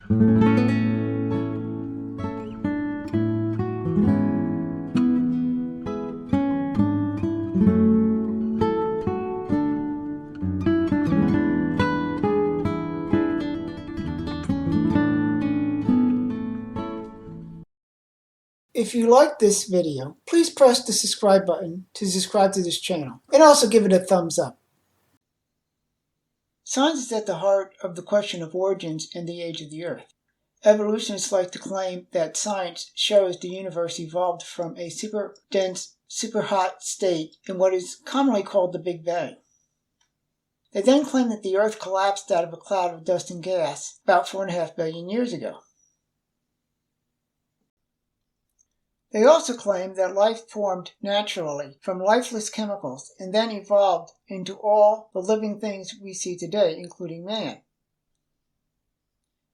If you like this video, please press the subscribe button to subscribe to this channel, and also give it a thumbs up. Science is at the heart of the question of origins and the age of the Earth. Evolutionists like to claim that science shows the universe evolved from a super dense, super hot state in what is commonly called the Big Bang. They then claim that the Earth collapsed out of a cloud of dust and gas about 4.5 billion years ago. They also claim that life formed naturally from lifeless chemicals and then evolved into all the living things we see today, including man.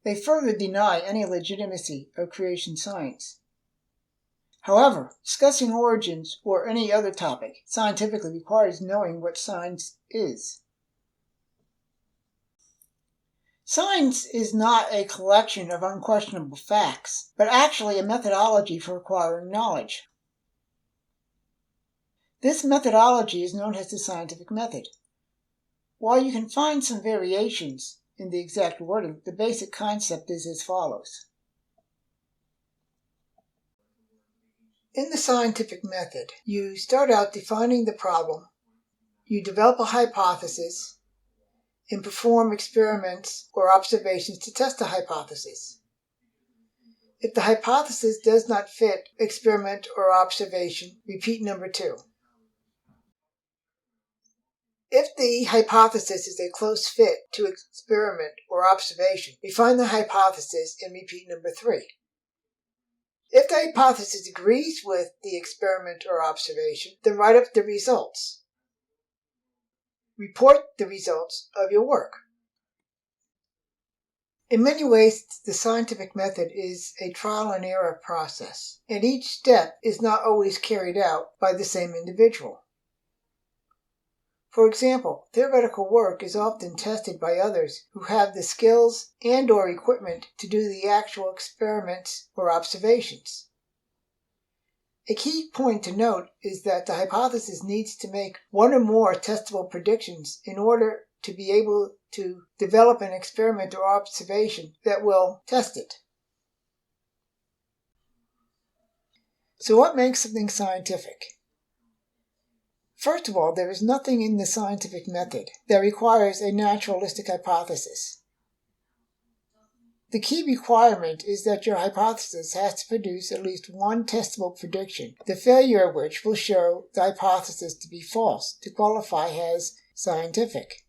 They further deny any legitimacy of creation science. However, discussing origins or any other topic scientifically requires knowing what science is. Science is not a collection of unquestionable facts, but actually a methodology for acquiring knowledge. This methodology is known as the scientific method. While you can find some variations in the exact wording, the basic concept is as follows. In the scientific method, you start out defining the problem, you develop a hypothesis, and perform experiments or observations to test the hypothesis. If the hypothesis does not fit experiment or observation, repeat number 2. If the hypothesis is a close fit to experiment or observation, refine the hypothesis and repeat number 3. If the hypothesis agrees with the experiment or observation, then write up the results. Report the results of your work. In many ways, the scientific method is a trial and error process, and each step is not always carried out by the same individual. For example, theoretical work is often tested by others who have the skills and/or equipment to do the actual experiments or observations. A key point to note is that the hypothesis needs to make one or more testable predictions in order to be able to develop an experiment or observation that will test it. So what makes something scientific? First of all, there is nothing in the scientific method that requires a naturalistic hypothesis. The key requirement is that your hypothesis has to produce at least one testable prediction, the failure of which will show the hypothesis to be false, to qualify as scientific.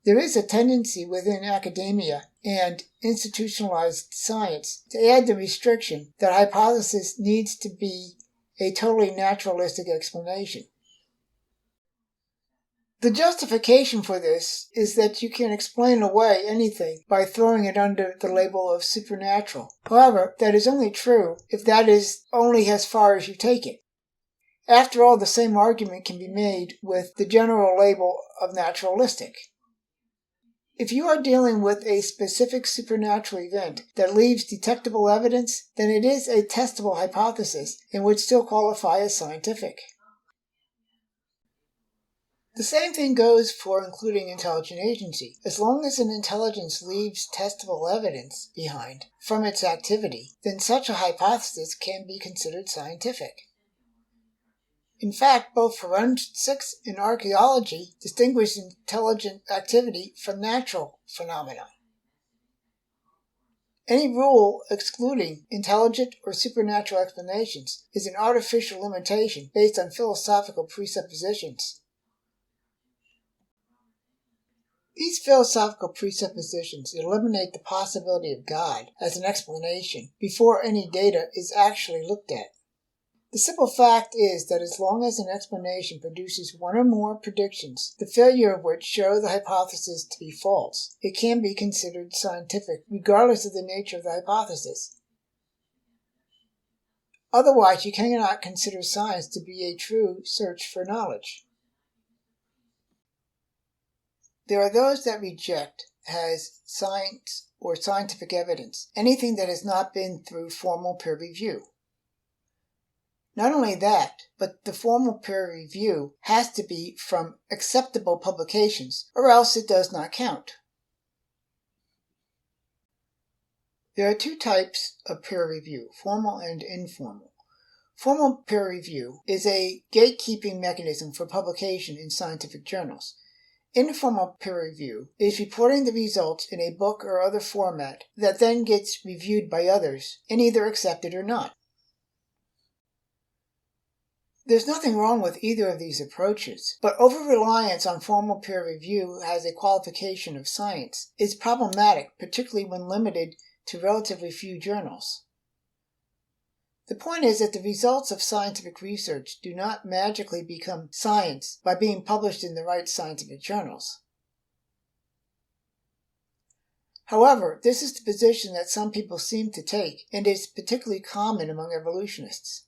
There is a tendency within academia and institutionalized science to add the restriction that a hypothesis needs to be a totally naturalistic explanation. The justification for this is that you can explain away anything by throwing it under the label of supernatural. However, that is only true if that is only as far as you take it. After all, the same argument can be made with the general label of naturalistic. If you are dealing with a specific supernatural event that leaves detectable evidence, then it is a testable hypothesis and would still qualify as scientific. The same thing goes for including intelligent agency. As long as an intelligence leaves testable evidence behind from its activity, then such a hypothesis can be considered scientific. In fact, both forensics and archaeology distinguish intelligent activity from natural phenomena. Any rule excluding intelligent or supernatural explanations is an artificial limitation based on philosophical presuppositions. These philosophical presuppositions eliminate the possibility of God as an explanation before any data is actually looked at. The simple fact is that as long as an explanation produces one or more predictions, the failure of which show the hypothesis to be false, it can be considered scientific regardless of the nature of the hypothesis. Otherwise, you cannot consider science to be a true search for knowledge. There are those that reject has science or scientific evidence, anything that has not been through formal peer review. Not only that, but the formal peer review has to be from acceptable publications, or else it does not count. There are two types of peer review, formal and informal. Formal peer review is a gatekeeping mechanism for publication in scientific journals. Informal peer review is reporting the results in a book or other format that then gets reviewed by others and either accepted or not. There's nothing wrong with either of these approaches, but over-reliance on formal peer review as a qualification of science is problematic, particularly when limited to relatively few journals. The point is that the results of scientific research do not magically become science by being published in the right scientific journals. However, this is the position that some people seem to take, and is particularly common among evolutionists.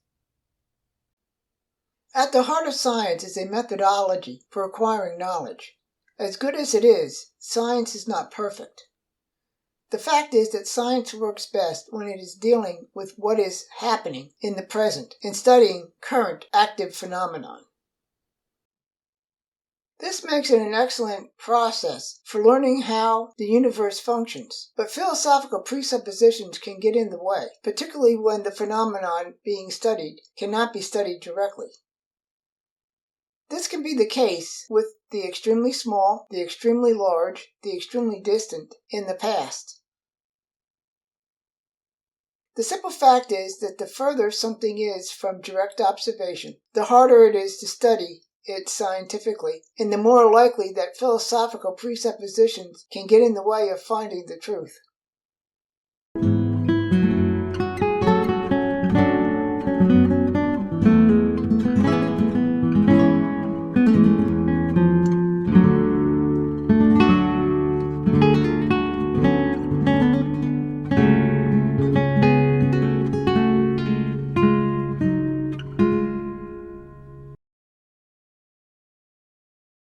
At the heart of science is a methodology for acquiring knowledge. As good as it is, science is not perfect. The fact is that science works best when it is dealing with what is happening in the present and studying current active phenomenon. This makes it an excellent process for learning how the universe functions, but philosophical presuppositions can get in the way, particularly when the phenomenon being studied cannot be studied directly. This can be the case with the extremely small, the extremely large, the extremely distant in the past. The simple fact is that the further something is from direct observation, the harder it is to study it scientifically, and the more likely that philosophical presuppositions can get in the way of finding the truth.